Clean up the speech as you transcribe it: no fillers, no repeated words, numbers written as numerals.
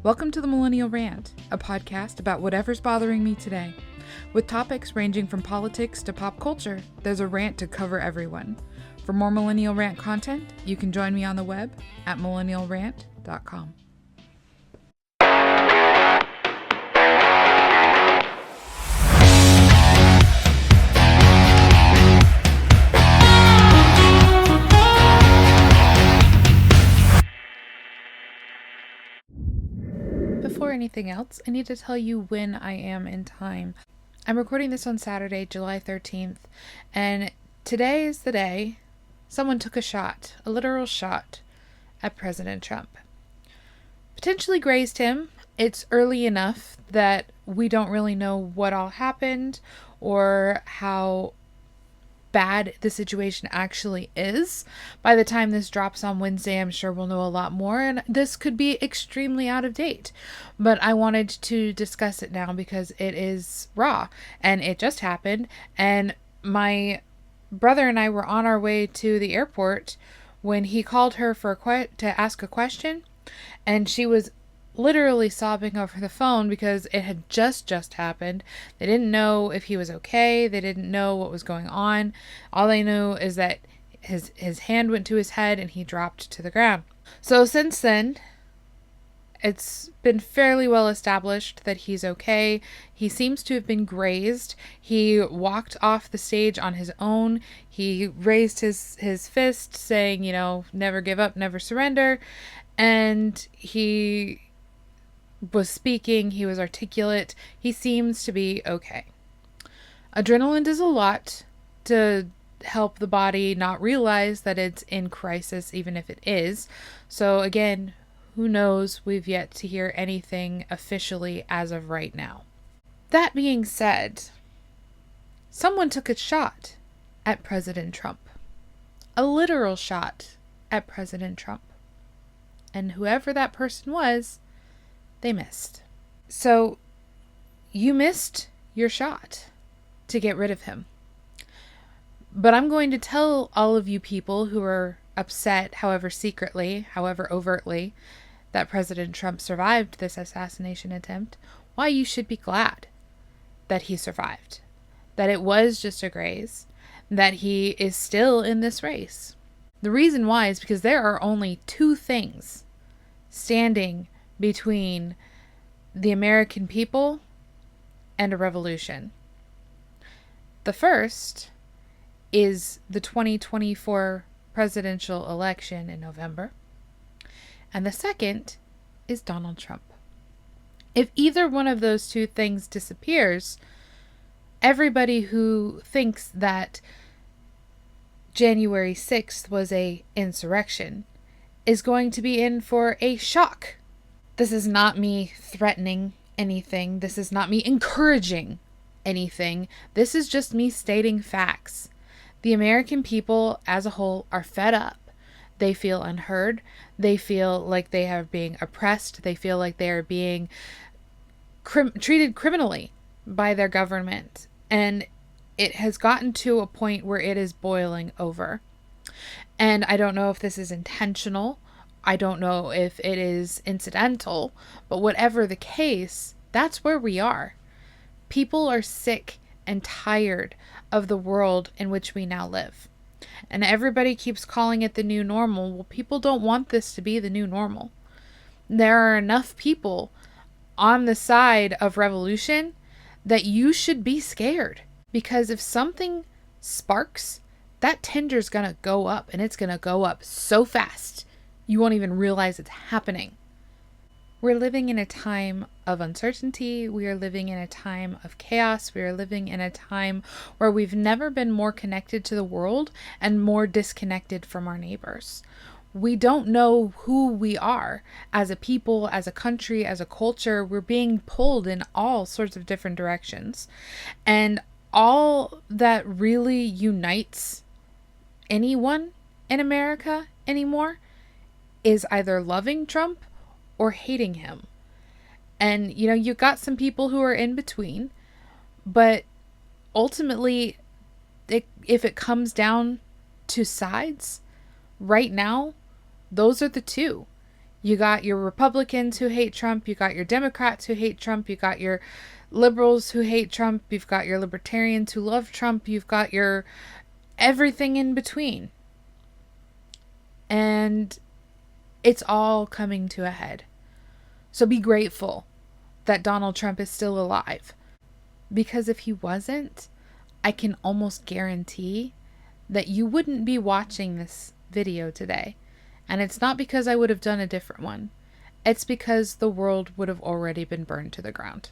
Welcome to the Millennial Rant, a podcast about whatever's bothering me today. With topics ranging from politics to pop culture, there's a rant to cover everyone. For more Millennial Rant content, you can join me on the web at millennialrant.com. Before anything else, I need to tell you when I am in time. I'm recording this on Saturday, July 13th, and today is the day someone took a shot, a literal shot, at President Trump. Potentially grazed him. It's early enough that we don't really know what all happened or how bad the situation actually is. By the time this drops on Wednesday, I'm sure we'll know a lot more, and this could be extremely out of date. But I wanted to discuss it now because it is raw, and it just happened, and my brother and I were on our way to the airport when he called her to ask a question, and she was literally sobbing over the phone because it had just happened. They didn't know if he was okay. They didn't know what was going on. All they knew is that his hand went to his head and he dropped to the ground. So since then, it's been fairly well established that he's okay. He seems to have been grazed. He walked off the stage on his own. He raised his fist saying, never give up, never surrender. And he was speaking, he was articulate, he seems to be okay. Adrenaline does a lot to help the body not realize that it's in crisis, even if it is. So again, who knows? We've yet to hear anything officially as of right now. That being said, someone took a shot at President Trump. A literal shot at President Trump. And whoever that person was, they missed. So you missed your shot to get rid of him. But I'm going to tell all of you people who are upset, however secretly, however overtly, that President Trump survived this assassination attempt, why you should be glad that he survived. That it was just a graze. That he is still in this race. The reason why is because there are only two things standing between the American people and a revolution. The first is the 2024 presidential election in November. And the second is Donald Trump. If either one of those two things disappears, everybody who thinks that January 6th was an insurrection is going to be in for a shock. This is not me threatening anything. This is not me encouraging anything. This is just me stating facts. The American people as a whole are fed up. They feel unheard. They feel like they are being oppressed. They feel like they are being treated criminally by their government. And it has gotten to a point where it is boiling over. And I don't know if this is intentional. I don't know if it is incidental, but whatever the case, that's where we are. People are sick and tired of the world in which we now live. And everybody keeps calling it the new normal. Well, people don't want this to be the new normal. There are enough people on the side of revolution that you should be scared. Because if something sparks, that tender's going to go up, and it's going to go up so fast. You won't even realize it's happening. We're living in a time of uncertainty. We are living in a time of chaos. We are living in a time where we've never been more connected to the world and more disconnected from our neighbors. We don't know who we are as a people, as a country, as a culture. We're being pulled in all sorts of different directions. And all that really unites anyone in America anymore is either loving Trump or hating him. And, you've got some people who are in between, but ultimately, if it comes down to sides, right now, those are the two. You got your Republicans who hate Trump. You got your Democrats who hate Trump. You got your liberals who hate Trump. You've got your libertarians who love Trump. You've got your everything in between. And it's all coming to a head. So be grateful that Donald Trump is still alive. Because if he wasn't, I can almost guarantee that you wouldn't be watching this video today. And it's not because I would have done a different one. It's because the world would have already been burned to the ground.